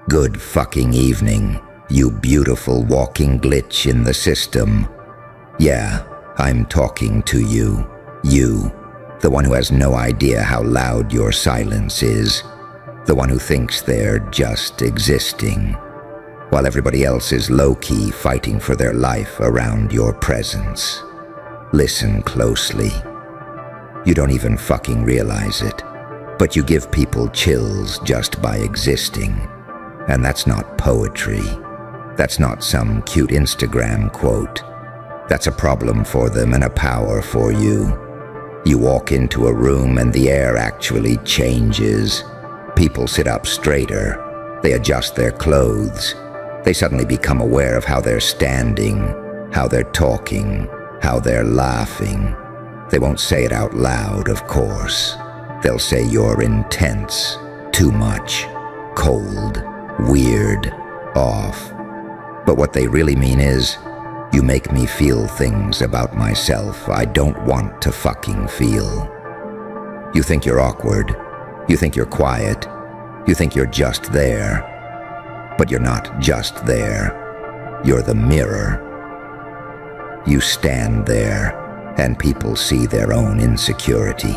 Good fucking evening, you beautiful walking glitch in the system. Yeah, I'm talking to you. You, the one who has no idea how loud your silence is. The one who thinks they're just existing, while everybody else is low-key fighting for their life around your presence. Listen closely. You don't even fucking realize it, but you give people chills just by existing. And that's not poetry. That's not some cute Instagram quote. That's a problem for them and a power for you. You walk into a room and the air actually changes. People sit up straighter. They adjust their clothes. They suddenly become aware of how they're standing, how they're talking, how they're laughing. They won't say it out loud, of course. They'll say you're intense, too much, cold, weird, off. But what they really mean is, you make me feel things about myself I don't want to fucking feel. You think you're awkward. You think you're quiet. You think you're just there. But you're not just there. You're the mirror. You stand there, and people see their own insecurity.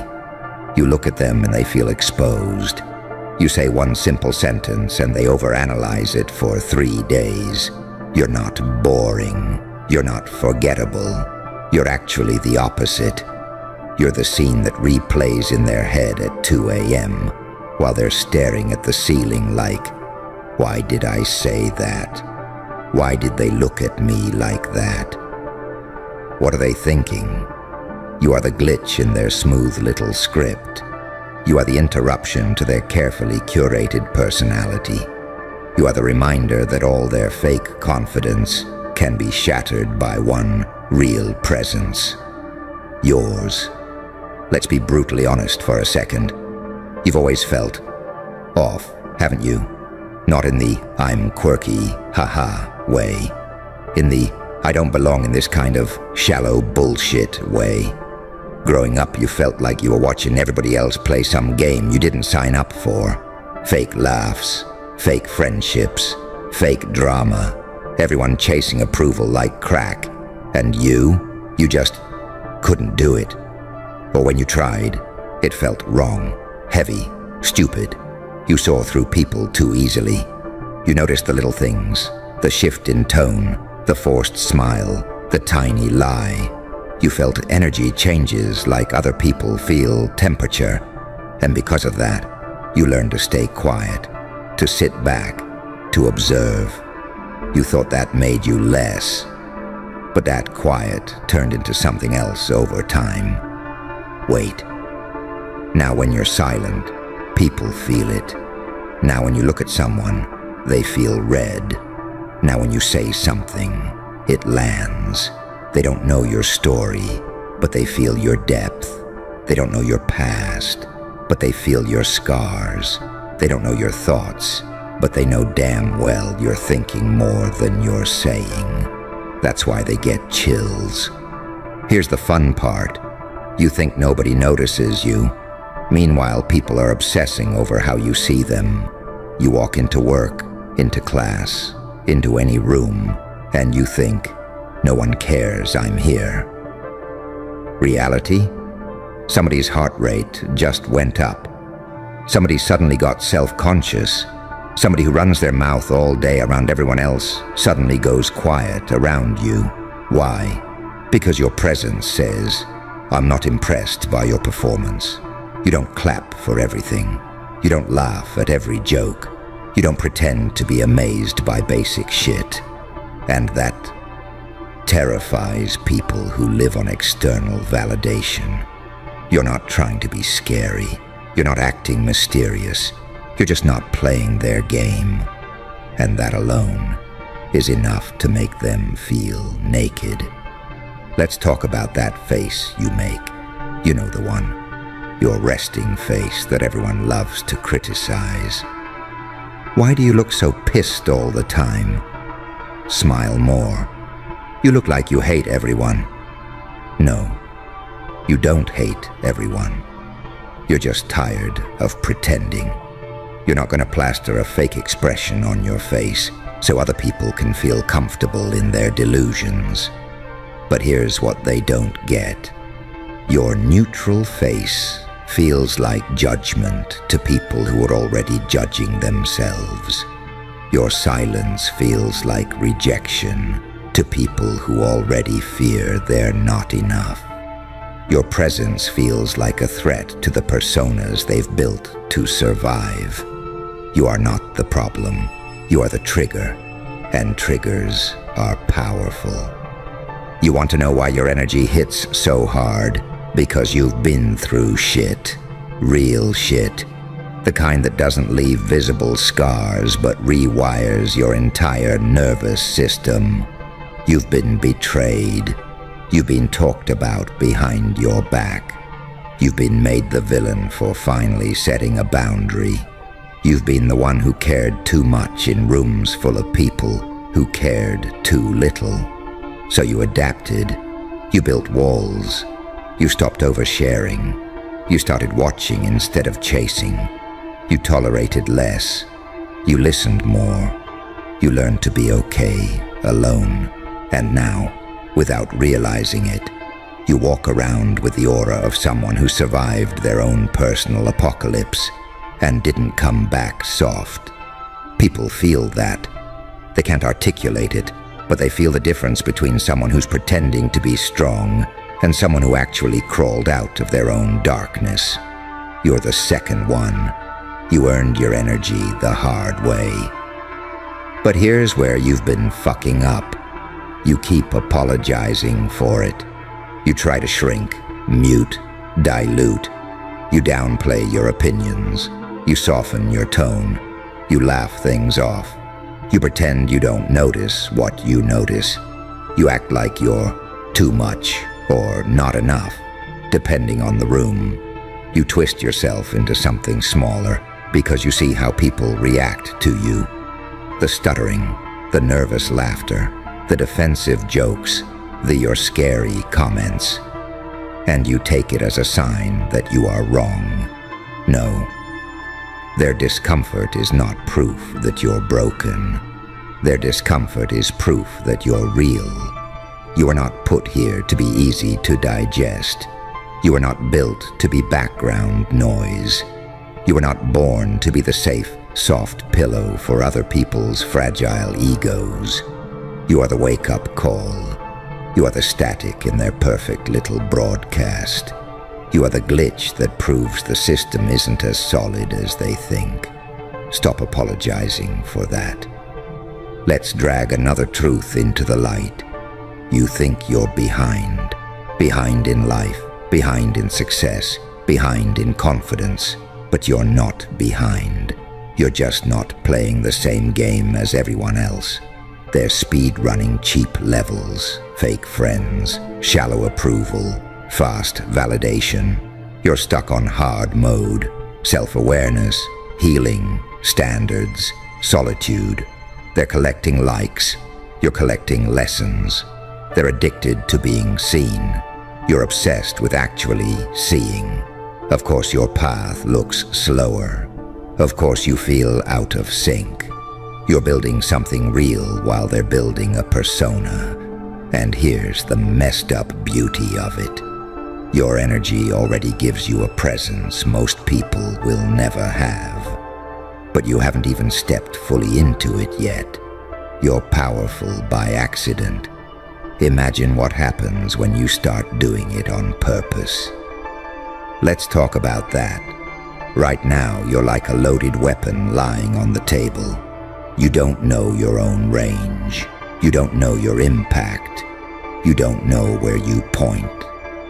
You look at them and they feel exposed. You say one simple sentence and they overanalyze it for 3 days. You're not boring. You're not forgettable. You're actually the opposite. You're the scene that replays in their head at 2 a.m. while they're staring at the ceiling like, why did I say that? Why did they look at me like that? What are they thinking? You are the glitch in their smooth little script. You are the interruption to their carefully curated personality. You are the reminder that all their fake confidence can be shattered by one real presence. Yours. Let's be brutally honest for a second. You've always felt off, haven't you? Not in the I'm quirky, haha way. In the I don't belong in this kind of shallow bullshit way. Growing up, you felt like you were watching everybody else play some game you didn't sign up for. Fake laughs, fake friendships, fake drama. Everyone chasing approval like crack. And you just couldn't do it. Or when you tried, it felt wrong, heavy, stupid. You saw through people too easily. You noticed the little things, the shift in tone, the forced smile, the tiny lie. You felt energy changes like other people feel temperature. And because of that, you learned to stay quiet, to sit back, to observe. You thought that made you less. But that quiet turned into something else over time. Wait. Now when you're silent, people feel it. Now when you look at someone, they feel read. Now when you say something, it lands. They don't know your story, but they feel your depth. They don't know your past, but they feel your scars. They don't know your thoughts, but they know damn well you're thinking more than you're saying. That's why they get chills. Here's the fun part. You think nobody notices you. Meanwhile, people are obsessing over how you see them. You walk into work, into class, into any room, and you think, no one cares I'm here. Reality? Somebody's heart rate just went up. Somebody suddenly got self-conscious. Somebody who runs their mouth all day around everyone else suddenly goes quiet around you. Why? Because your presence says, I'm not impressed by your performance. You don't clap for everything. You don't laugh at every joke. You don't pretend to be amazed by basic shit. And that terrifies people who live on external validation. You're not trying to be scary. You're not acting mysterious. You're just not playing their game. And that alone is enough to make them feel naked. Let's talk about that face you make. You know the one. Your resting face that everyone loves to criticize. Why do you look so pissed all the time? Smile more. You look like you hate everyone. No, you don't hate everyone. You're just tired of pretending. You're not going to plaster a fake expression on your face so other people can feel comfortable in their delusions. But here's what they don't get. Your neutral face feels like judgment to people who are already judging themselves. Your silence feels like rejection to people who already fear they're not enough. Your presence feels like a threat to the personas they've built to survive. You are not the problem. You are the trigger, and triggers are powerful. You want to know why your energy hits so hard? Because you've been through shit. Real shit. The kind that doesn't leave visible scars but rewires your entire nervous system. You've been betrayed. You've been talked about behind your back. You've been made the villain for finally setting a boundary. You've been the one who cared too much in rooms full of people who cared too little. So you adapted. You built walls. You stopped oversharing. You started watching instead of chasing. You tolerated less. You listened more. You learned to be okay, alone. And now, without realizing it, you walk around with the aura of someone who survived their own personal apocalypse and didn't come back soft. People feel that. They can't articulate it, but they feel the difference between someone who's pretending to be strong and someone who actually crawled out of their own darkness. You're the second one. You earned your energy the hard way. But here's where you've been fucking up. You keep apologizing for it. You try to shrink, mute, dilute. You downplay your opinions. You soften your tone. You laugh things off. You pretend you don't notice what you notice. You act like you're too much or not enough, depending on the room. You twist yourself into something smaller because you see how people react to you. The stuttering, the nervous laughter, the defensive jokes, the "you're scary" comments. And you take it as a sign that you are wrong. No. Their discomfort is not proof that you're broken. Their discomfort is proof that you're real. You are not put here to be easy to digest. You are not built to be background noise. You are not born to be the safe, soft pillow for other people's fragile egos. You are the wake-up call. You are the static in their perfect little broadcast. You are the glitch that proves the system isn't as solid as they think. Stop apologizing for that. Let's drag another truth into the light. You think you're behind. Behind in life, behind in success, behind in confidence. But you're not behind. You're just not playing the same game as everyone else. They're speed-running cheap levels, fake friends, shallow approval, fast validation. You're stuck on hard mode, self-awareness, healing, standards, solitude. They're collecting likes. You're collecting lessons. They're addicted to being seen. You're obsessed with actually seeing. Of course, your path looks slower. Of course, you feel out of sync. You're building something real while they're building a persona. And here's the messed up beauty of it. Your energy already gives you a presence most people will never have. But you haven't even stepped fully into it yet. You're powerful by accident. Imagine what happens when you start doing it on purpose. Let's talk about that. Right now, you're like a loaded weapon lying on the table. You don't know your own range. You don't know your impact. You don't know where you point.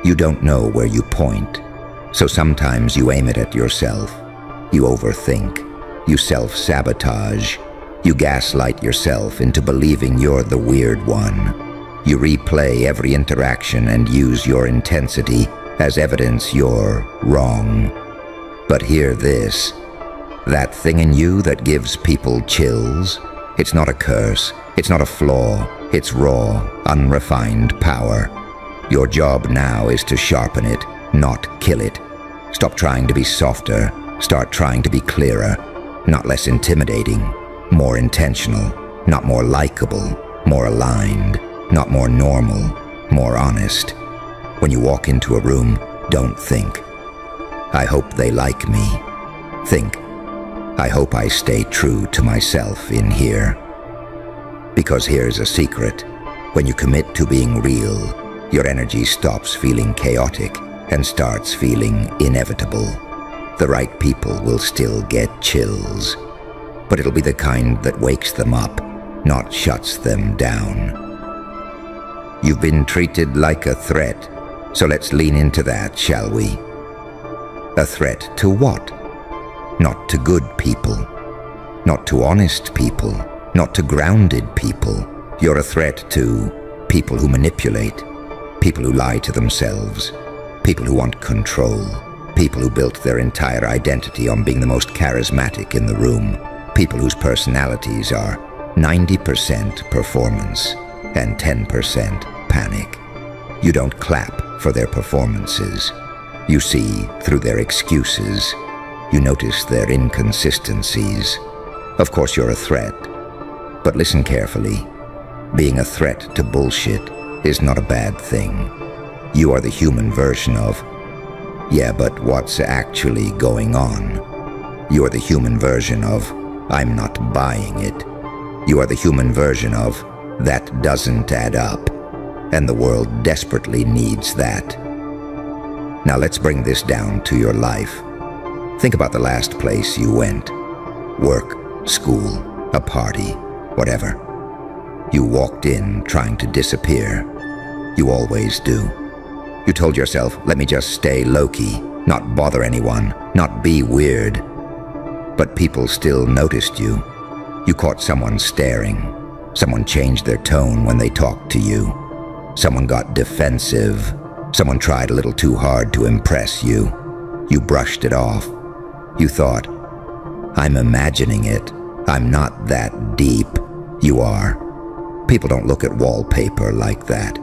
You don't know where you point. So sometimes you aim it at yourself. You overthink. You self-sabotage. You gaslight yourself into believing you're the weird one. You replay every interaction and use your intensity as evidence you're wrong. But hear this. That thing in you that gives people chills, it's not a curse, it's not a flaw, it's raw, unrefined power. Your job now is to sharpen it, not kill it. Stop trying to be softer, start trying to be clearer. not less intimidating, more intentional, not more likable, more aligned, not more normal, more honest. When you walk into a room, don't think, I hope they like me. Think, I hope I stay true to myself in here. Because here's a secret. When you commit to being real, your energy stops feeling chaotic and starts feeling inevitable. The right people will still get chills, but it'll be the kind that wakes them up, not shuts them down. You've been treated like a threat, so let's lean into that, shall we? A threat to what? Not to good people, not to honest people, not to grounded people. You're a threat to people who manipulate, people who lie to themselves, people who want control, people who built their entire identity on being the most charismatic in the room, people whose personalities are 90% performance and 10% panic. You don't clap for their performances. You see through their excuses. You notice their inconsistencies. Of course, you're a threat, but listen carefully. Being a threat to bullshit is not a bad thing. You are the human version of, yeah, but what's actually going on? You are the human version of, I'm not buying it. You are the human version of, that doesn't add up, and the world desperately needs that. Now let's bring this down to your life. Think about the last place you went. Work, school, a party, whatever. You walked in trying to disappear. You always do. You told yourself, let me just stay low-key, not bother anyone, not be weird. But people still noticed you. You caught someone staring. Someone changed their tone when they talked to you. Someone got defensive. Someone tried a little too hard to impress you. You brushed it off. You thought, I'm imagining it. I'm not that deep. You are. People don't look at wallpaper like that.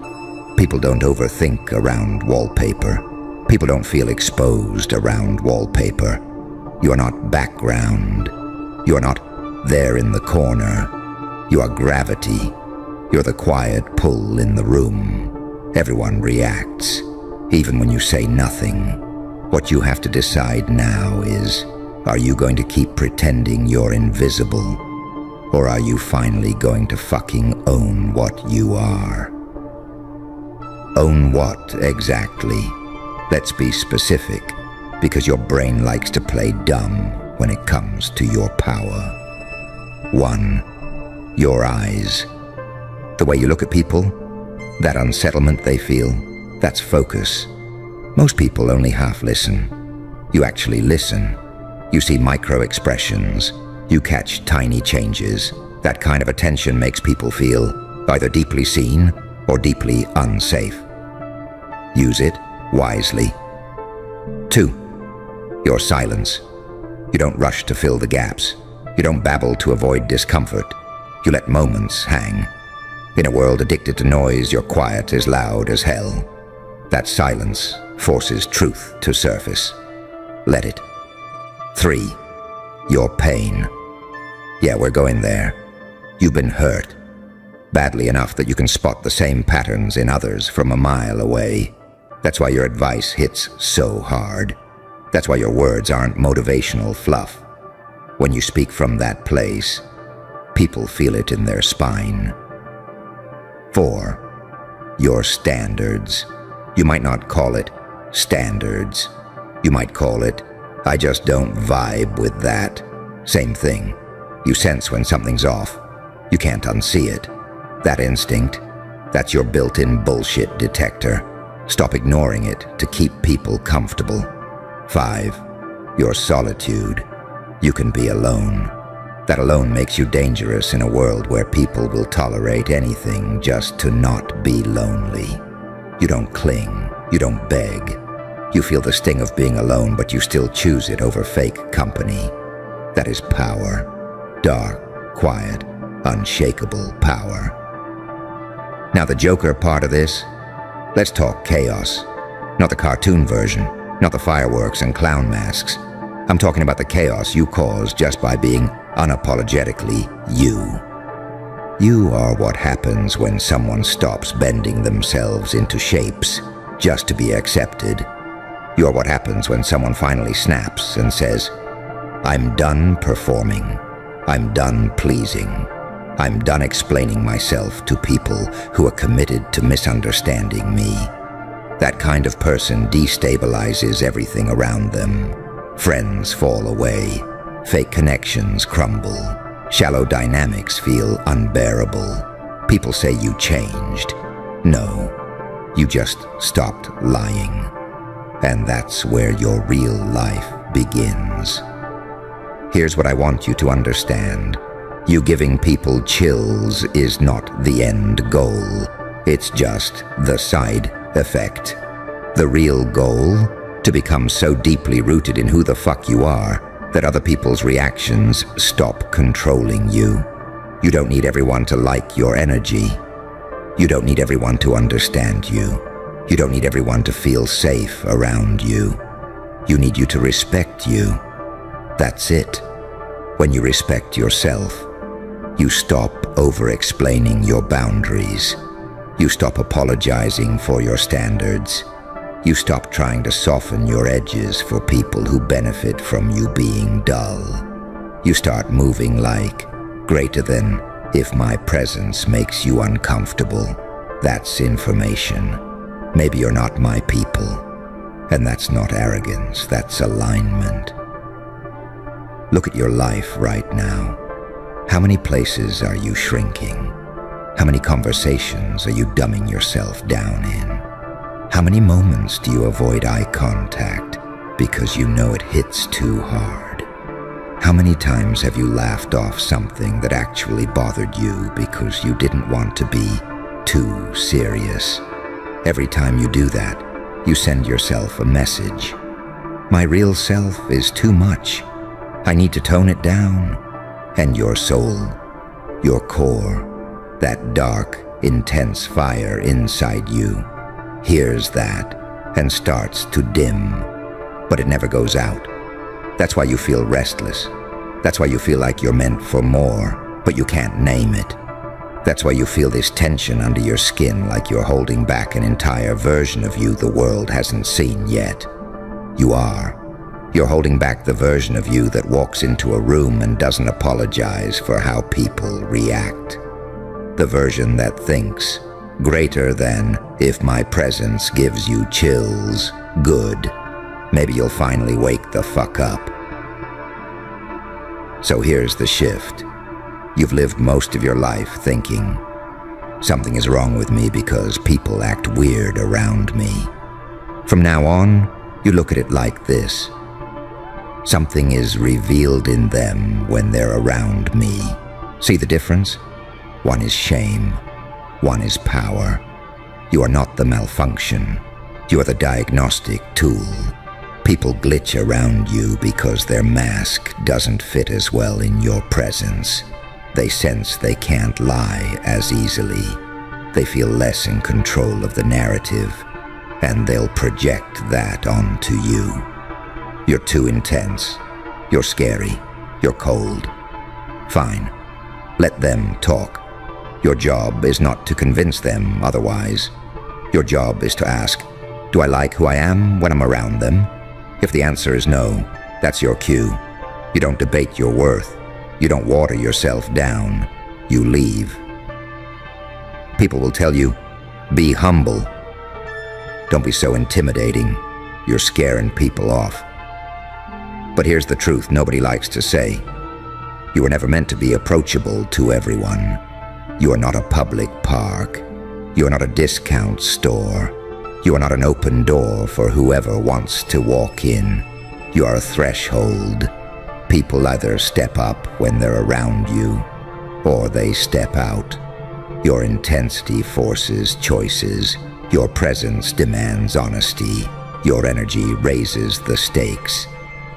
People don't overthink around wallpaper. People don't feel exposed around wallpaper. You are not background. You are not there in the corner. You are gravity. You're the quiet pull in the room. Everyone reacts, even when you say nothing. What you have to decide now is, are you going to keep pretending you're invisible? Or are you finally going to fucking own what you are? Own what, exactly? Let's be specific, because your brain likes to play dumb when it comes to your power. 1. Your eyes. The way you look at people, that unsettlement they feel, that's focus. Most people only half listen. You actually listen. You see micro-expressions. You catch tiny changes. That kind of attention makes people feel either deeply seen or deeply unsafe. Use it wisely. 2. Your silence. You don't rush to fill the gaps. You don't babble to avoid discomfort. You let moments hang. In a world addicted to noise, your quiet is loud as hell. That silence forces truth to surface. Let it. 3. Your pain. Yeah, we're going there. You've been hurt. Badly enough that you can spot the same patterns in others from a mile away. That's why your advice hits so hard. That's why your words aren't motivational fluff. When you speak from that place, people feel it in their spine. 4. Your standards. You might not call it standards. You might call it, I just don't vibe with that. Same thing. You sense when something's off. You can't unsee it. That instinct, that's your built-in bullshit detector. Stop ignoring it to keep people comfortable. 5. Your solitude. You can be alone. That alone makes you dangerous in a world where people will tolerate anything just to not be lonely. You don't cling. You don't beg. You feel the sting of being alone, but you still choose it over fake company. That is power. Dark, quiet, unshakable power. Now the Joker part of this, let's talk chaos. Not the cartoon version, not the fireworks and clown masks. I'm talking about the chaos you cause just by being unapologetically you. You are what happens when someone stops bending themselves into shapes just to be accepted. You're what happens when someone finally snaps and says, "I'm done performing. I'm done pleasing. I'm done explaining myself to people who are committed to misunderstanding me." That kind of person destabilizes everything around them. Friends fall away. Fake connections crumble. Shallow dynamics feel unbearable. People say you changed. No, you just stopped lying. And that's where your real life begins. Here's what I want you to understand. You giving people chills is not the end goal. It's just the side effect. The real goal? To become so deeply rooted in who the fuck you are that other people's reactions stop controlling you. You don't need everyone to like your energy. You don't need everyone to understand you. You don't need everyone to feel safe around you. You need you to respect you. That's it. When you respect yourself, you stop over-explaining your boundaries. You stop apologizing for your standards. You stop trying to soften your edges for people who benefit from you being dull. You start moving like greater than if my presence makes you uncomfortable. That's information. Maybe you're not my people. And that's not arrogance, that's alignment. Look at your life right now. How many places are you shrinking? How many conversations are you dumbing yourself down in? How many moments do you avoid eye contact because you know it hits too hard? How many times have you laughed off something that actually bothered you because you didn't want to be too serious? Every time you do that, you send yourself a message. My real self is too much. I need to tone it down. And your soul, your core, that dark, intense fire inside you, hears that and starts to dim, but it never goes out. That's why you feel restless. That's why you feel like you're meant for more, but you can't name it. That's why you feel this tension under your skin, like you're holding back an entire version of you the world hasn't seen yet. You are. You're holding back the version of you that walks into a room and doesn't apologize for how people react. The version that thinks, greater than if my presence gives you chills, good. Maybe you'll finally wake the fuck up. So here's the shift. You've lived most of your life thinking, something is wrong with me because people act weird around me. From now on, you look at it like this. Something is revealed in them when they're around me. See the difference? One is shame. One is power. You are not the malfunction. You are the diagnostic tool. People glitch around you because their mask doesn't fit as well in your presence. They sense they can't lie as easily. They feel less in control of the narrative, and they'll project that onto you. You're too intense. You're scary. You're cold. Fine. Let them talk. Your job is not to convince them otherwise. Your job is to ask, do I like who I am when I'm around them? If the answer is no, that's your cue. You don't debate your worth. You don't water yourself down. You leave. People will tell you, be humble. Don't be so intimidating. You're scaring people off. But here's the truth nobody likes to say. You were never meant to be approachable to everyone. You are not a public park. You are not a discount store. You are not an open door for whoever wants to walk in. You are a threshold. People either step up when they're around you, or they step out. Your intensity forces choices. Your presence demands honesty. Your energy raises the stakes.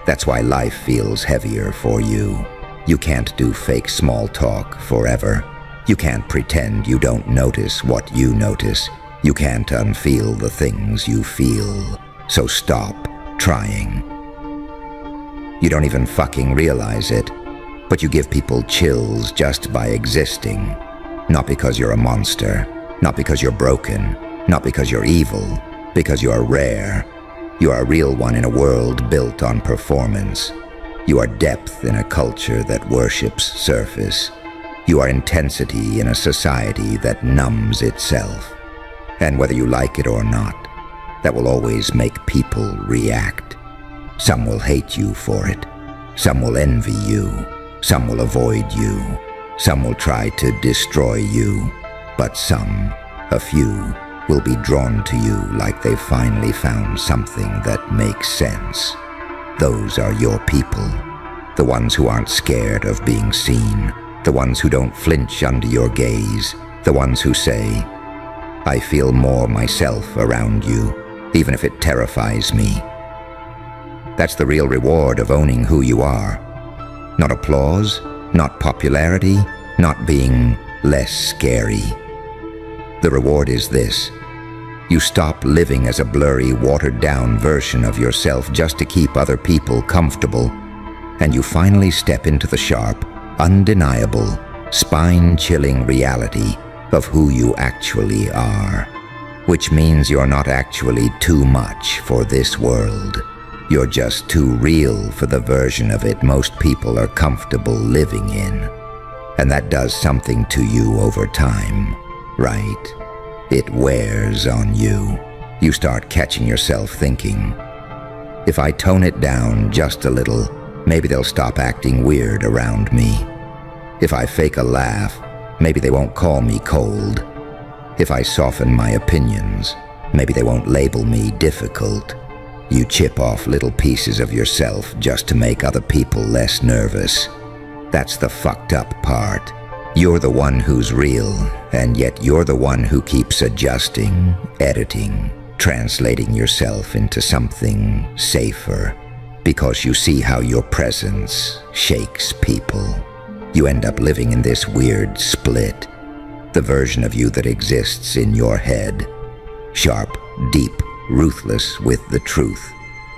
That's why life feels heavier for you. You can't do fake small talk forever. You can't pretend you don't notice what you notice. You can't unfeel the things you feel. So stop trying. You don't even fucking realize it, but you give people chills just by existing. Not because you're a monster, not because you're broken, not because you're evil, because you are rare. You are a real one in a world built on performance. You are depth in a culture that worships surface. You are intensity in a society that numbs itself. And whether you like it or not, that will always make people react. Some will hate you for it. Some will envy you. Some will avoid you. Some will try to destroy you. But some, a few, will be drawn to you like they've finally found something that makes sense. Those are your people. The ones who aren't scared of being seen. The ones who don't flinch under your gaze. The ones who say, I feel more myself around you, even if it terrifies me. That's the real reward of owning who you are. Not applause, not popularity, not being less scary. The reward is this. You stop living as a blurry, watered-down version of yourself just to keep other people comfortable, and you finally step into the sharp, undeniable, spine-chilling reality of who you actually are. Which means you're not actually too much for this world. You're just too real for the version of it most people are comfortable living in. And that does something to you over time, right? It wears on you. You start catching yourself thinking, if I tone it down just a little, maybe they'll stop acting weird around me. If I fake a laugh, maybe they won't call me cold. If I soften my opinions, maybe they won't label me difficult. You chip off little pieces of yourself just to make other people less nervous. That's the fucked up part. You're the one who's real, and yet you're the one who keeps adjusting, editing, translating yourself into something safer, because you see how your presence shakes people. You end up living in this weird split, the version of you that exists in your head. Sharp, deep, ruthless with the truth.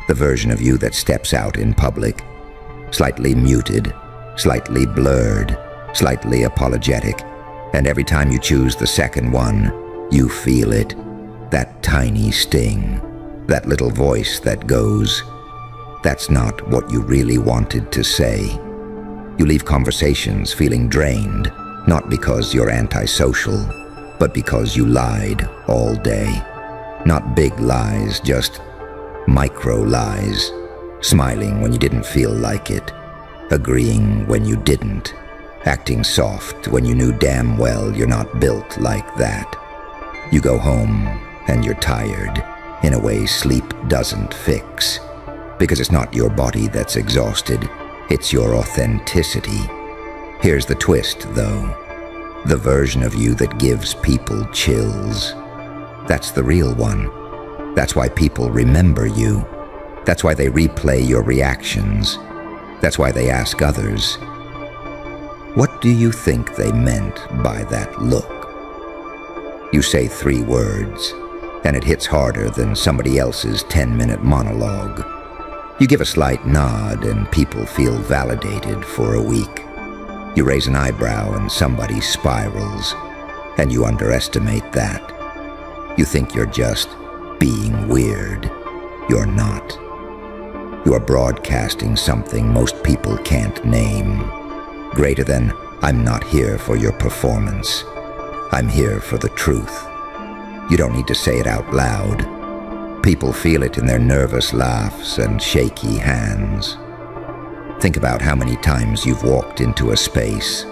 The version of you that steps out in public. Slightly muted, slightly blurred, slightly apologetic. And every time you choose the second one, you feel it. That tiny sting. That little voice that goes, that's not what you really wanted to say. You leave conversations feeling drained, not because you're antisocial, but because you lied all day. Not big lies, just micro lies. Smiling when you didn't feel like it. Agreeing when you didn't. Acting soft when you knew damn well you're not built like that. You go home and you're tired, in a way sleep doesn't fix. Because it's not your body that's exhausted. It's your authenticity. Here's the twist, though. The version of you that gives people chills. That's the real one. That's why people remember you. That's why they replay your reactions. That's why they ask others, what do you think they meant by that look? You say 3 words, and it hits harder than somebody else's 10-minute monologue. You give a slight nod and people feel validated for a week. You raise an eyebrow and somebody spirals, and you underestimate that. You think you're just being weird. You're not. You are broadcasting something most people can't name. Greater than, I'm not here for your performance. I'm here for the truth. You don't need to say it out loud. People feel it in their nervous laughs and shaky hands. Think about how many times you've walked into a space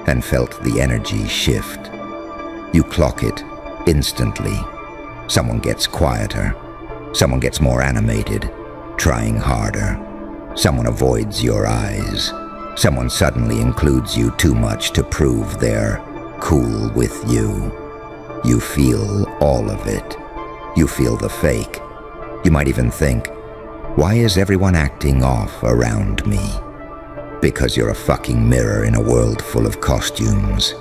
and felt the energy shift. You clock it instantly. Someone gets quieter. Someone gets more animated, trying harder. Someone avoids your eyes. Someone suddenly includes you too much to prove they're cool with you. You feel all of it. You feel the fake. You might even think, why is everyone acting off around me? Because you're a fucking mirror in a world full of costumes.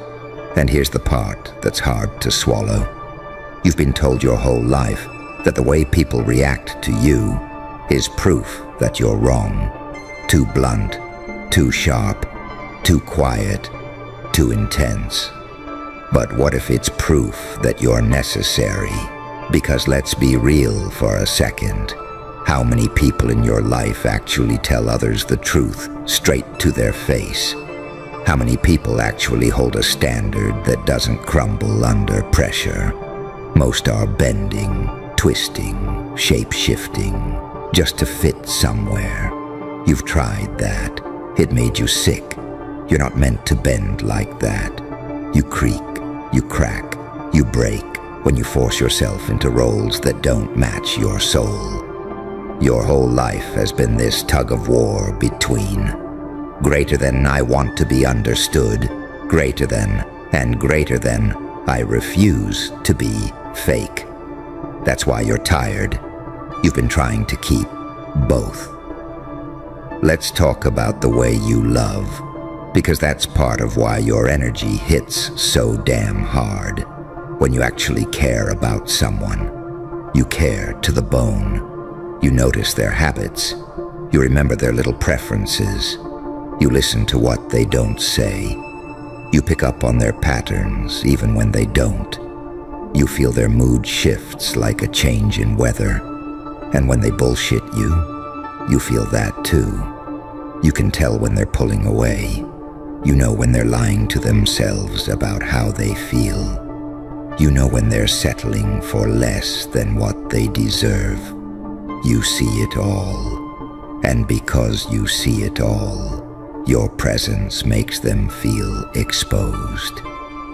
And here's the part that's hard to swallow. You've been told your whole life that the way people react to you is proof that you're wrong. too blunt, too sharp, too quiet, too intense. But what if it's proof that you're necessary? Because let's be real for a second. How many people in your life actually tell others the truth straight to their face? How many people actually hold a standard that doesn't crumble under pressure? Most are bending, twisting, shape-shifting, just to fit somewhere. You've tried that. It made you sick. You're not meant to bend like that. You creak, you crack, you break when you force yourself into roles that don't match your soul. Your whole life has been this tug-of-war between greater than I want to be understood, greater than, and greater than I refuse to be fake. That's why you're tired. You've been trying to keep both. Let's talk about the way you love, because that's part of why your energy hits so damn hard. When you actually care about someone, you care to the bone. You notice their habits. You remember their little preferences. You listen to what they don't say. You pick up on their patterns even when they don't. You feel their mood shifts like a change in weather. And when they bullshit you, you feel that too. You can tell when they're pulling away. You know when they're lying to themselves about how they feel. You know when they're settling for less than what they deserve. You see it all. And because you see it all, your presence makes them feel exposed.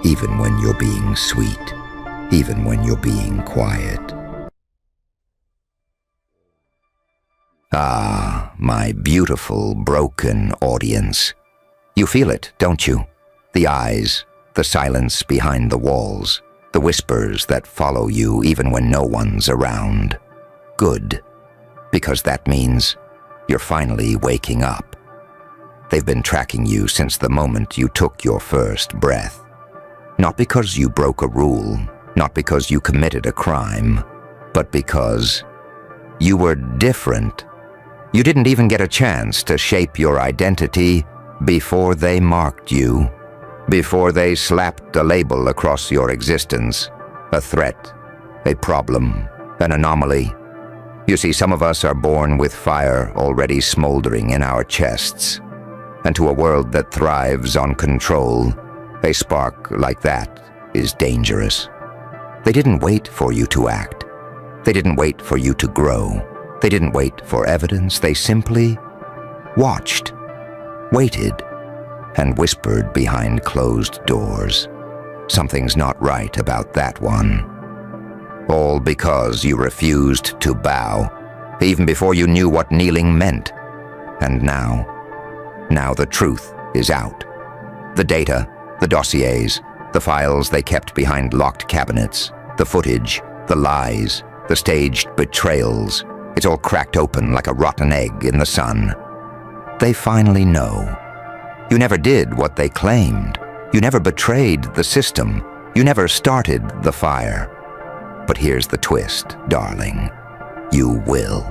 Even when you're being sweet, even when you're being quiet. Ah, my beautiful, broken audience. You feel it, don't you? The eyes, the silence behind the walls, the whispers that follow you even when no one's around. Good, because that means you're finally waking up. They've been tracking you since the moment you took your first breath. Not because you broke a rule, not because you committed a crime, but because you were different. You didn't even get a chance to shape your identity before they marked you, before they slapped a label across your existence, a threat, a problem, an anomaly. You see, some of us are born with fire already smoldering in our chests, and to a world that thrives on control, a spark like that is dangerous. They didn't wait for you to act. They didn't wait for you to grow. They didn't wait for evidence. They simply watched, waited, and whispered behind closed doors. Something's not right about that one. All because you refused to bow, even before you knew what kneeling meant. And now the truth is out. The data, the dossiers, the files they kept behind locked cabinets, the footage, the lies, the staged betrayals. It's all cracked open like a rotten egg in the sun. They finally know. You never did what they claimed. You never betrayed the system. You never started the fire. But here's the twist, darling. You will.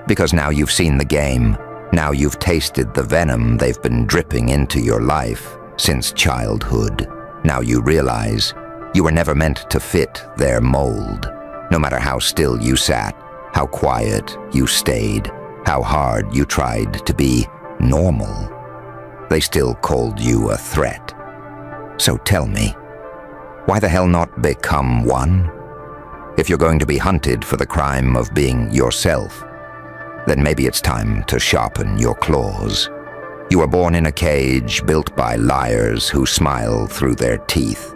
Because now you've seen the game. Now you've tasted the venom they've been dripping into your life since childhood. Now you realize you were never meant to fit their mold. No matter how still you sat, how quiet you stayed, how hard you tried to be normal, they still called you a threat. So tell me, why the hell not become one? If you're going to be hunted for the crime of being yourself, then maybe it's time to sharpen your claws. You were born in a cage built by liars who smile through their teeth.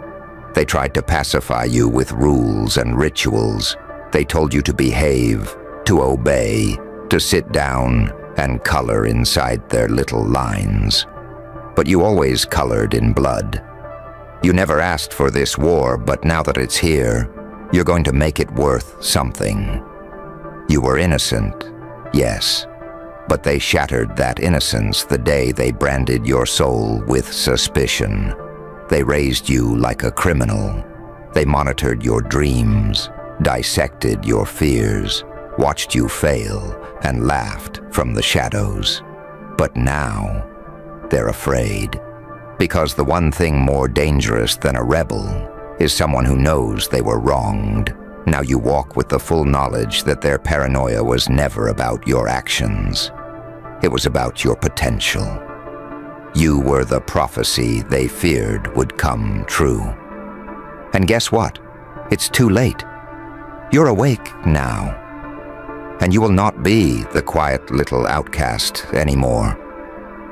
They tried to pacify you with rules and rituals. They told you to behave, to obey, to sit down and color inside their little lines. But you always colored in blood. You never asked for this war, but now that it's here, you're going to make it worth something. You were innocent, yes, but they shattered that innocence the day they branded your soul with suspicion. They raised you like a criminal. They monitored your dreams, dissected your fears, watched you fail, and laughed from the shadows. But now, they're afraid. Because the one thing more dangerous than a rebel is someone who knows they were wronged. Now you walk with the full knowledge that their paranoia was never about your actions. It was about your potential. You were the prophecy they feared would come true. And guess what? It's too late. You're awake now. And you will not be the quiet little outcast anymore.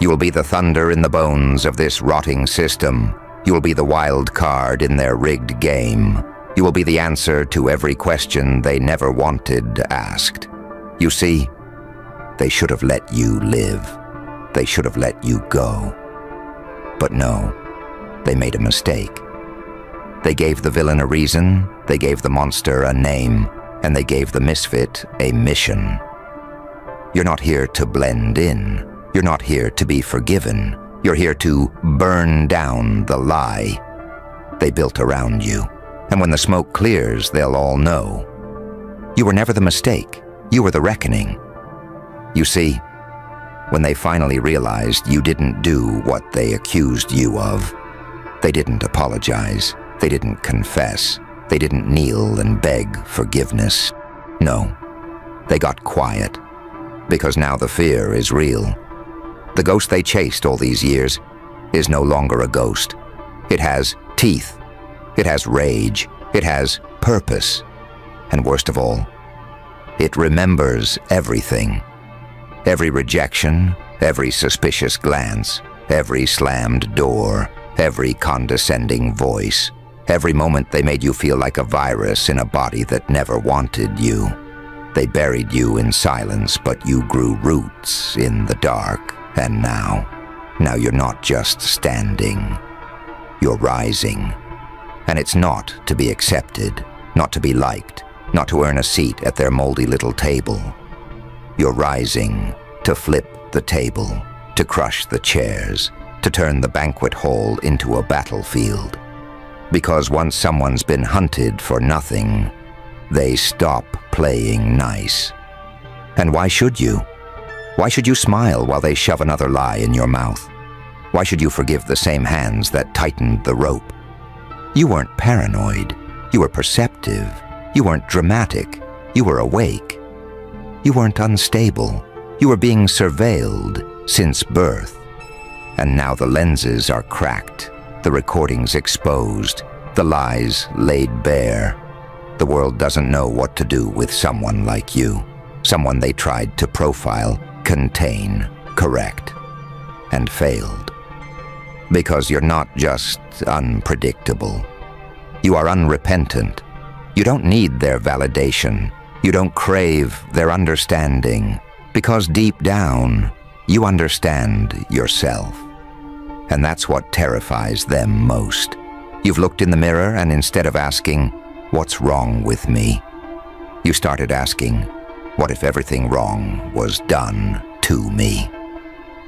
You will be the thunder in the bones of this rotting system. You will be the wild card in their rigged game. You will be the answer to every question they never wanted asked. You see, they should have let you live. They should have let you go. But no, they made a mistake. They gave the villain a reason, they gave the monster a name, and they gave the misfit a mission. You're not here to blend in. You're not here to be forgiven. You're here to burn down the lie they built around you. And when the smoke clears, they'll all know. You were never the mistake. You were the reckoning. You see, when they finally realized you didn't do what they accused you of, they didn't apologize. They didn't confess. They didn't kneel and beg forgiveness. No, they got quiet. Because now the fear is real. The ghost they chased all these years is no longer a ghost. It has teeth. It has rage. It has purpose. And worst of all, it remembers everything. Every rejection, every suspicious glance, every slammed door, every condescending voice, every moment they made you feel like a virus in a body that never wanted you. They buried you in silence, but you grew roots in the dark. And now you're not just standing. You're rising. And it's not to be accepted, not to be liked, not to earn a seat at their moldy little table. You're rising to flip the table, to crush the chairs, to turn the banquet hall into a battlefield. Because once someone's been hunted for nothing, they stop playing nice. And why should you? Why should you smile while they shove another lie in your mouth? Why should you forgive the same hands that tightened the rope? You weren't paranoid. You were perceptive. You weren't dramatic. You were awake. You weren't unstable. You were being surveilled since birth. And now the lenses are cracked, the recordings exposed, the lies laid bare. The world doesn't know what to do with someone like you, someone they tried to profile, contain, correct, and failed. Because you're not just unpredictable. You are unrepentant. You don't need their validation. You don't crave their understanding. Because deep down, you understand yourself. And that's what terrifies them most. You've looked in the mirror and instead of asking, "What's wrong with me?" you started asking, "What if everything wrong was done to me?"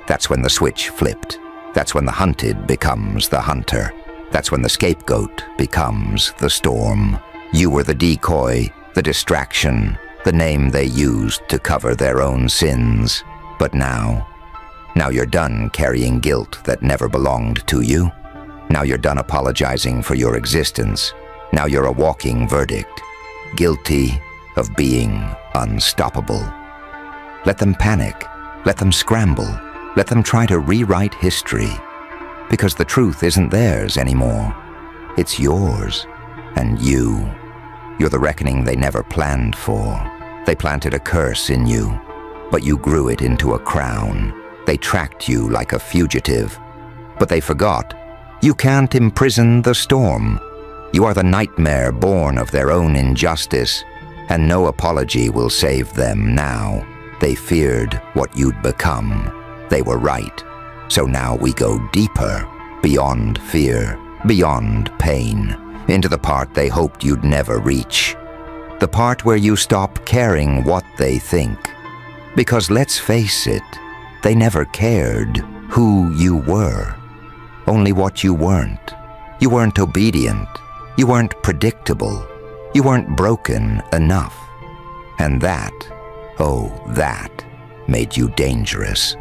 That's when the switch flipped. That's when the hunted becomes the hunter. That's when the scapegoat becomes the storm. You were the decoy, the distraction, the name they used to cover their own sins. But now you're done carrying guilt that never belonged to you. Now you're done apologizing for your existence. Now you're a walking verdict, guilty of being unstoppable. Let them panic. Let them scramble. Let them try to rewrite history. Because the truth isn't theirs anymore. It's yours. And you're the reckoning they never planned for. They planted a curse in you, but you grew it into a crown. They tracked you like a fugitive, but they forgot. You can't imprison the storm. You are the nightmare born of their own injustice, and no apology will save them now. They feared what you'd become. They were right. So now we go deeper, beyond fear, beyond pain, into the part they hoped you'd never reach. The part where you stop caring what they think. Because let's face it, they never cared who you were. Only what you weren't. You weren't obedient. You weren't predictable. You weren't broken enough. And that, oh, that made you dangerous.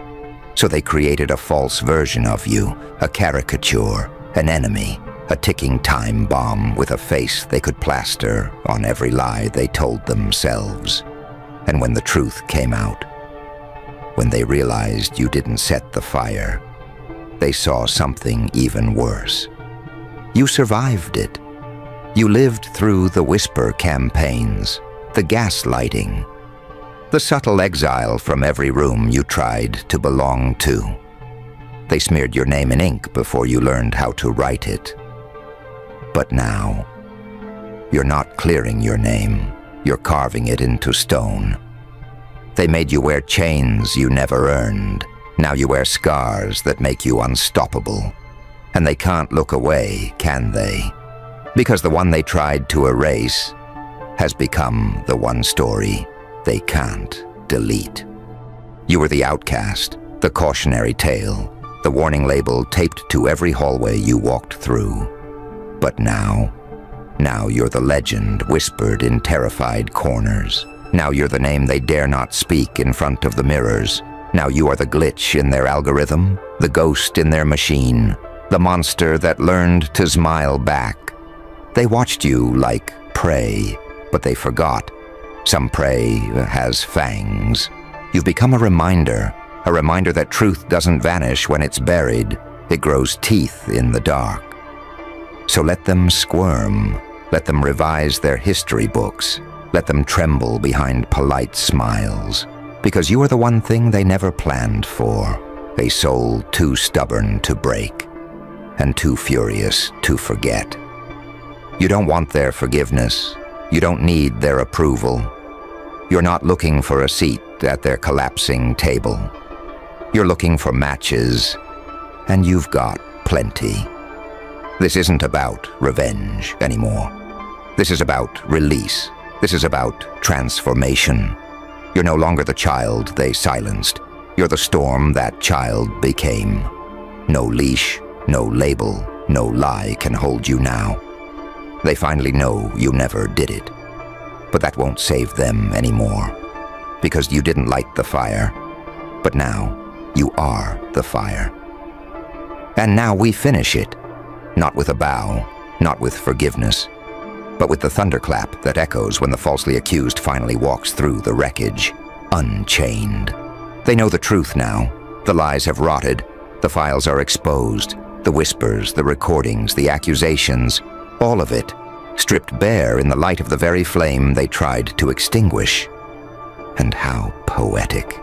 So they created a false version of you, a caricature, an enemy, a ticking time bomb with a face they could plaster on every lie they told themselves. And when the truth came out, when they realized you didn't set the fire, they saw something even worse. You survived it. You lived through the whisper campaigns, the gaslighting, the subtle exile from every room you tried to belong to. They smeared your name in ink before you learned how to write it. But now, you're not clearing your name, you're carving it into stone. They made you wear chains you never earned. Now you wear scars that make you unstoppable. And they can't look away, can they? Because the one they tried to erase has become the one story they can't delete. You were the outcast, the cautionary tale, the warning label taped to every hallway you walked through. But now you're the legend whispered in terrified corners. Now you're the name they dare not speak in front of the mirrors. Now you are the glitch in their algorithm, the ghost in their machine, the monster that learned to smile back. They watched you like prey, but they forgot. Some prey has fangs. You've become a reminder that truth doesn't vanish when it's buried. It grows teeth in the dark. So let them squirm. Let them revise their history books. Let them tremble behind polite smiles. Because you are the one thing they never planned for. A soul too stubborn to break and too furious to forget. You don't want their forgiveness. You don't need their approval. You're not looking for a seat at their collapsing table. You're looking for matches, and you've got plenty. This isn't about revenge anymore. This is about release. This is about transformation. You're no longer the child they silenced. You're the storm that child became. No leash, no label, no lie can hold you now. They finally know you never did it. But that won't save them anymore. Because you didn't light the fire. But now, you are the fire. And now we finish it. Not with a bow, not with forgiveness, but with the thunderclap that echoes when the falsely accused finally walks through the wreckage, unchained. They know the truth now. The lies have rotted. The files are exposed. The whispers, the recordings, the accusations, all of it, stripped bare in the light of the very flame they tried to extinguish. And how poetic.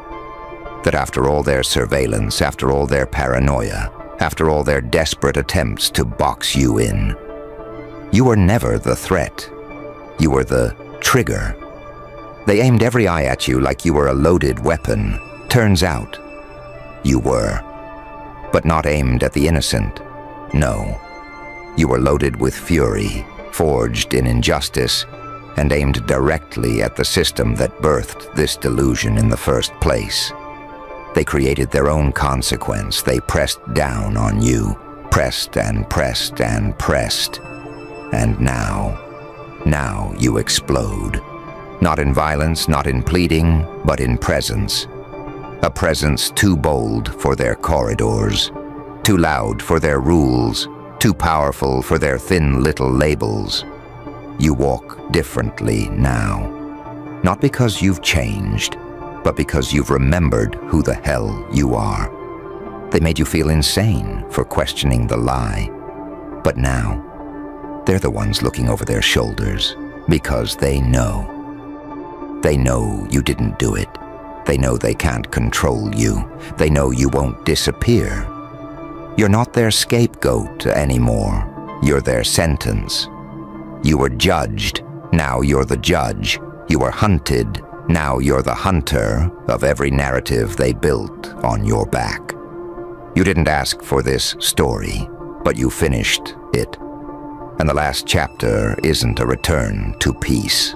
That after all their surveillance, after all their paranoia, after all their desperate attempts to box you in, you were never the threat. You were the trigger. They aimed every eye at you like you were a loaded weapon. Turns out, you were. But not aimed at the innocent. No. You were loaded with fury, forged in injustice, and aimed directly at the system that birthed this delusion in the first place. They created their own consequence. They pressed down on you, pressed and pressed and pressed. And now you explode. Not in violence, not in pleading, but in presence. A presence too bold for their corridors, too loud for their rules, too powerful for their thin little labels. You walk differently now. Not because you've changed, but because you've remembered who the hell you are. They made you feel insane for questioning the lie. But now, they're the ones looking over their shoulders because they know. They know you didn't do it. They know they can't control you. They know you won't disappear. You're not their scapegoat anymore. You're their sentence. You were judged. Now you're the judge. You were hunted. Now you're the hunter of every narrative they built on your back. You didn't ask for this story, but you finished it. And the last chapter isn't a return to peace.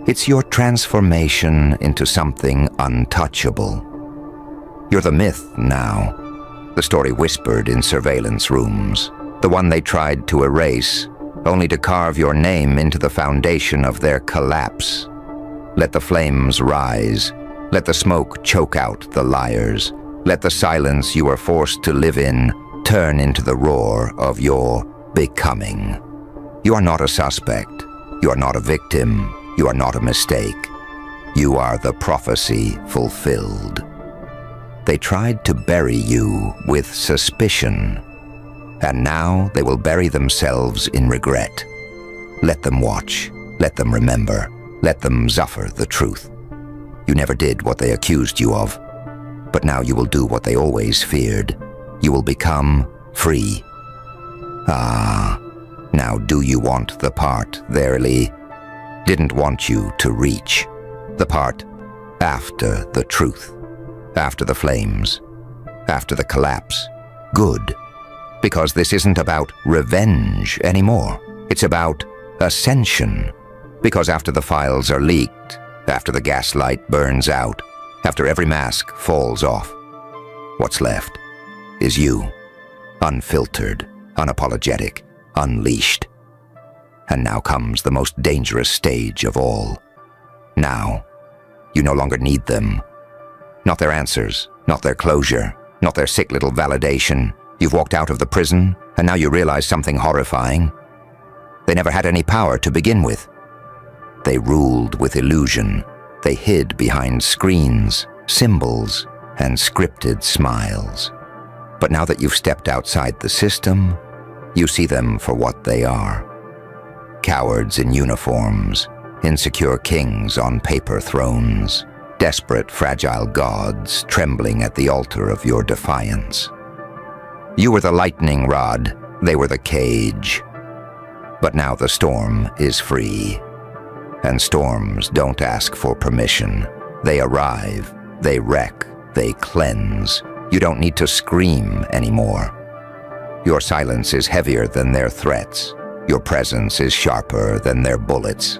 It's your transformation into something untouchable. You're the myth now. The story whispered in surveillance rooms. The one they tried to erase, only to carve your name into the foundation of their collapse. Let the flames rise. Let the smoke choke out the liars. Let the silence you are forced to live in turn into the roar of your becoming. You are not a suspect. You are not a victim. You are not a mistake. You are the prophecy fulfilled. They tried to bury you with suspicion, and now they will bury themselves in regret. Let them watch. Let them remember. Let them suffer the truth. You never did what they accused you of, but now you will do what they always feared. You will become free. Ah, now do you want the part they didn't want you to reach? The part after the truth, after the flames, after the collapse? Good, because this isn't about revenge anymore. It's about ascension. Because after the files are leaked, after the gaslight burns out, after every mask falls off, what's left is you, unfiltered, unapologetic, unleashed. And now comes the most dangerous stage of all. Now, you no longer need them. Not their answers, not their closure, not their sick little validation. You've walked out of the prison, and now you realize something horrifying. They never had any power to begin with. They ruled with illusion. They hid behind screens, symbols, and scripted smiles. But now that you've stepped outside the system, you see them for what they are. Cowards in uniforms, insecure kings on paper thrones, desperate, fragile gods trembling at the altar of your defiance. You were the lightning rod, they were the cage. But now the storm is free. And storms don't ask for permission. They arrive, they wreck, they cleanse. You don't need to scream anymore. Your silence is heavier than their threats. Your presence is sharper than their bullets.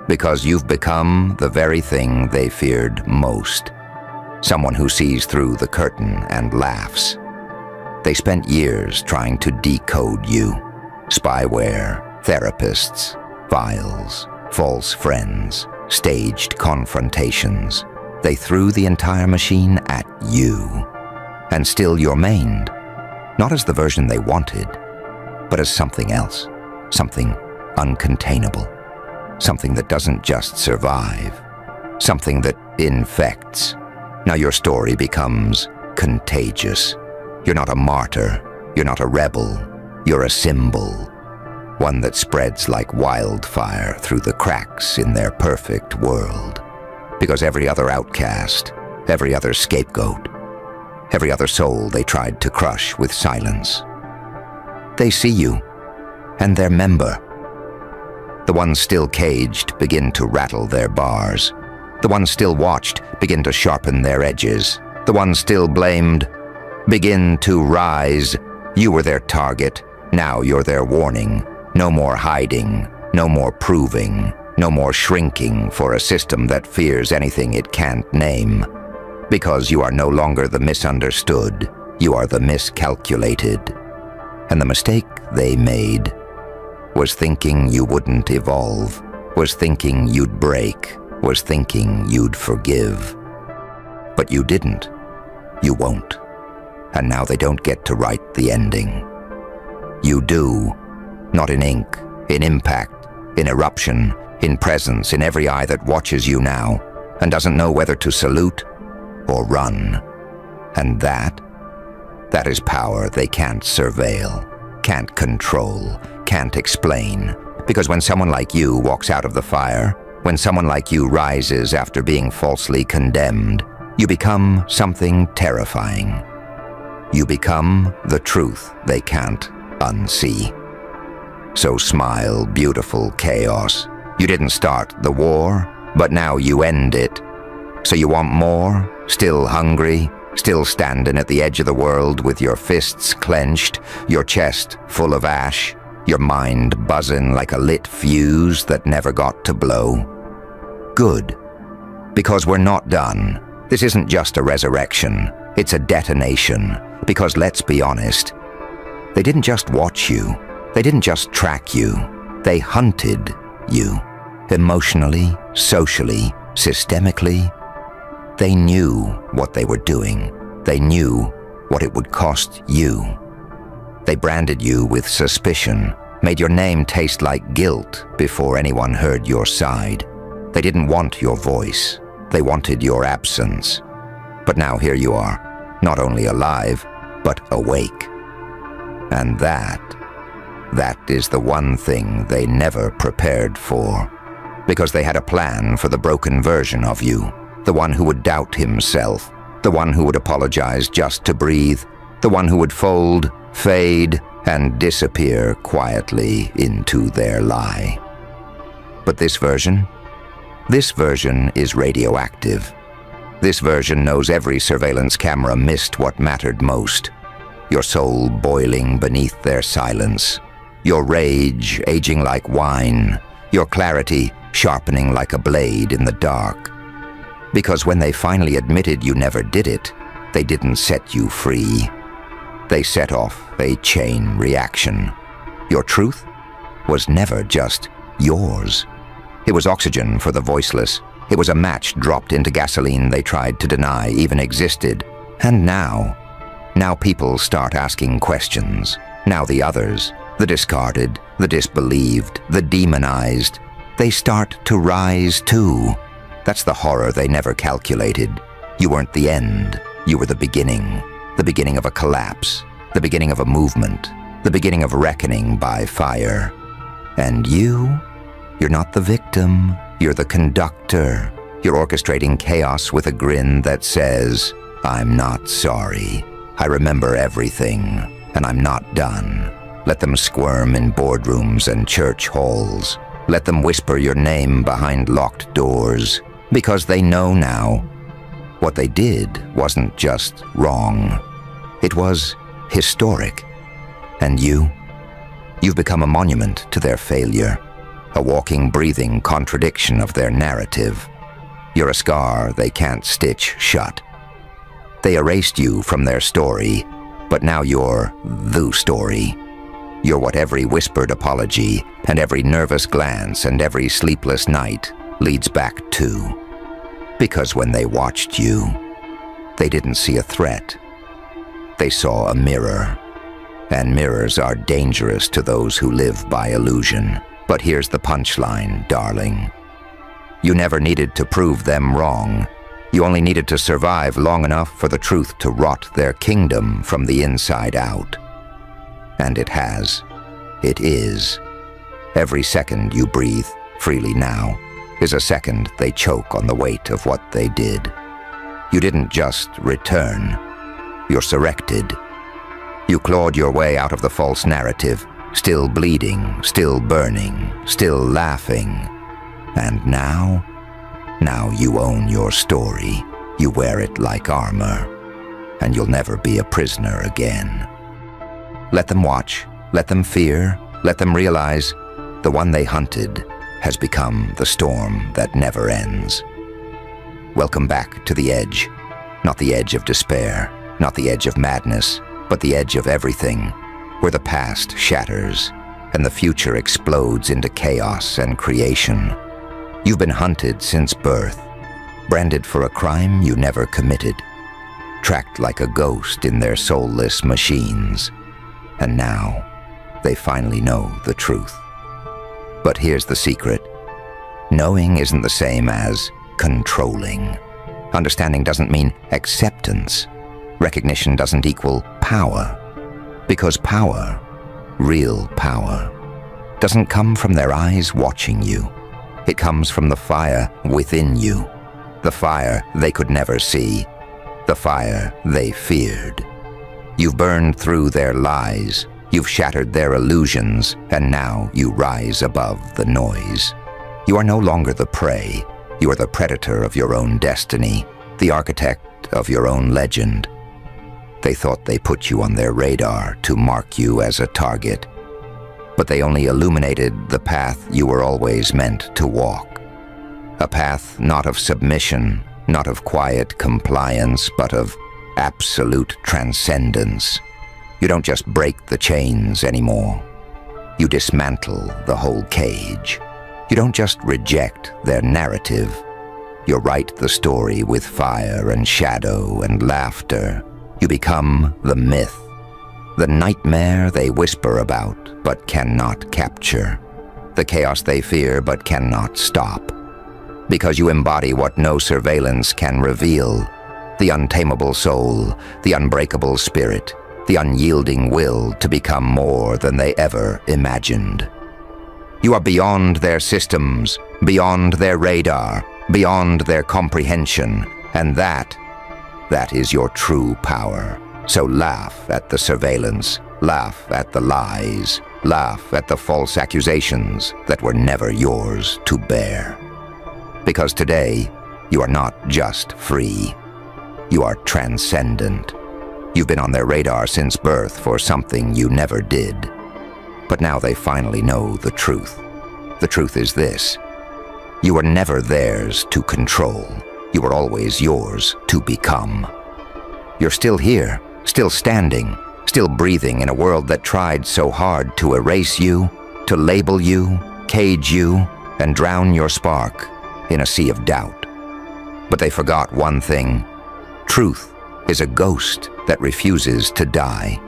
Because you've become the very thing they feared most. Someone who sees through the curtain and laughs. They spent years trying to decode you. Spyware, therapists, files, false friends, staged confrontations. They threw the entire machine at you. And still you're mained. Not as the version they wanted, but as something else. Something uncontainable. Something that doesn't just survive. Something that infects. Now your story becomes contagious. You're not a martyr. You're not a rebel. You're a symbol. One that spreads like wildfire through the cracks in their perfect world. Because every other outcast, every other scapegoat, every other soul they tried to crush with silence. They see you, and their member. The ones still caged begin to rattle their bars. The ones still watched begin to sharpen their edges. The ones still blamed begin to rise. You were their target, now you're their warning. No more hiding, no more proving, no more shrinking for a system that fears anything it can't name. Because you are no longer the misunderstood, you are the miscalculated. And the mistake they made was thinking you wouldn't evolve, was thinking you'd break, was thinking you'd forgive. But you didn't. You won't. And now they don't get to write the ending. You do, not in ink, in impact, in eruption, in presence, in every eye that watches you now and doesn't know whether to salute or run. And that is power they can't surveil, can't control, can't explain. Because when someone like you walks out of the fire, when someone like you rises after being falsely condemned, you become something terrifying. You become the truth they can't unsee. So smile, beautiful chaos. You didn't start the war, but now you end it. So you want more? Still hungry? Still standing at the edge of the world with your fists clenched, your chest full of ash, your mind buzzing like a lit fuse that never got to blow? Good. Because we're not done. This isn't just a resurrection. It's a detonation. Because let's be honest, they didn't just watch you. They didn't just track you. They hunted you. Emotionally, socially, systemically. They knew what they were doing. They knew what it would cost you. They branded you with suspicion, made your name taste like guilt before anyone heard your side. They didn't want your voice. They wanted your absence. But now here you are, not only alive, but awake. And that is the one thing they never prepared for. Because they had a plan for the broken version of you, the one who would doubt himself, the one who would apologize just to breathe, the one who would fold, fade, and disappear quietly into their lie. But this version is radioactive. This version knows every surveillance camera missed what mattered most. Your soul boiling beneath their silence, your rage aging like wine, your clarity sharpening like a blade in the dark. Because when they finally admitted you never did it, they didn't set you free. They set off a chain reaction. Your truth was never just yours. It was oxygen for the voiceless. It was a match dropped into gasoline they tried to deny even existed. And now people start asking questions. Now the others, the discarded, the disbelieved, the demonized, they start to rise too. That's the horror they never calculated. You weren't the end. You were the beginning of a collapse, the beginning of a movement, the beginning of reckoning by fire. And you're not the victim, you're the conductor. You're orchestrating chaos with a grin that says, "I'm not sorry. I remember everything, and I'm not done." Let them squirm in boardrooms and church halls. Let them whisper your name behind locked doors, because they know now what they did wasn't just wrong. It was historic. And you've become a monument to their failure, a walking, breathing contradiction of their narrative. You're a scar they can't stitch shut. They erased you from their story, but now you're the story. You're what every whispered apology and every nervous glance and every sleepless night leads back to. Because when they watched you, they didn't see a threat. They saw a mirror. And mirrors are dangerous to those who live by illusion. But here's the punchline, darling. You never needed to prove them wrong. You only needed to survive long enough for the truth to rot their kingdom from the inside out. And it has. It is. Every second you breathe freely now is a second they choke on the weight of what they did. You didn't just return. You're surrected. You clawed your way out of the false narrative, still bleeding, still burning, still laughing. And now you own your story. You wear it like armor. And you'll never be a prisoner again. Let them watch, let them fear, let them realize the one they hunted has become the storm that never ends. Welcome back to the edge. Not the edge of despair, not the edge of madness, but the edge of everything, where the past shatters and the future explodes into chaos and creation. You've been hunted since birth, branded for a crime you never committed, tracked like a ghost in their soulless machines. And now, they finally know the truth. But here's the secret. Knowing isn't the same as controlling. Understanding doesn't mean acceptance. Recognition doesn't equal power. Because power, real power, doesn't come from their eyes watching you. It comes from the fire within you. The fire they could never see. The fire they feared. You've burned through their lies, you've shattered their illusions, and now you rise above the noise. You are no longer the prey, you are the predator of your own destiny, the architect of your own legend. They thought they put you on their radar to mark you as a target, but they only illuminated the path you were always meant to walk. A path not of submission, not of quiet compliance, but of absolute transcendence. You don't just break the chains anymore. You dismantle the whole cage. You don't just reject their narrative. You write the story with fire and shadow and laughter You become the myth, the nightmare they whisper about but cannot capture, the chaos they fear but cannot stop. Because you embody what no surveillance can reveal, the untamable soul, the unbreakable spirit, the unyielding will to become more than they ever imagined. You are beyond their systems, beyond their radar, beyond their comprehension, and that is your true power. So laugh at the surveillance, laugh at the lies, laugh at the false accusations that were never yours to bear. Because today, you are not just free. You are transcendent. You've been on their radar since birth for something you never did. But now they finally know the truth. The truth is this: you were never theirs to control. You were always yours to become. You're still here, still standing, still breathing in a world that tried so hard to erase you, to label you, cage you, and drown your spark in a sea of doubt. But they forgot one thing. Truth is a ghost that refuses to die.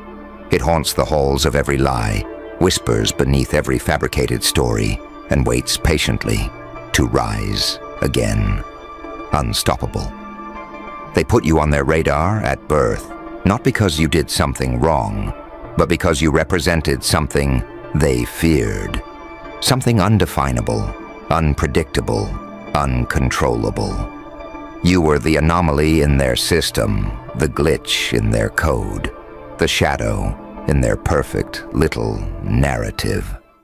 It haunts the halls of every lie, whispers beneath every fabricated story, and waits patiently to rise again, unstoppable. They put you on their radar at birth, not because you did something wrong, but because you represented something they feared. Something undefinable, unpredictable, uncontrollable. You were the anomaly in their system, the glitch in their code, the shadow in their perfect little narrative.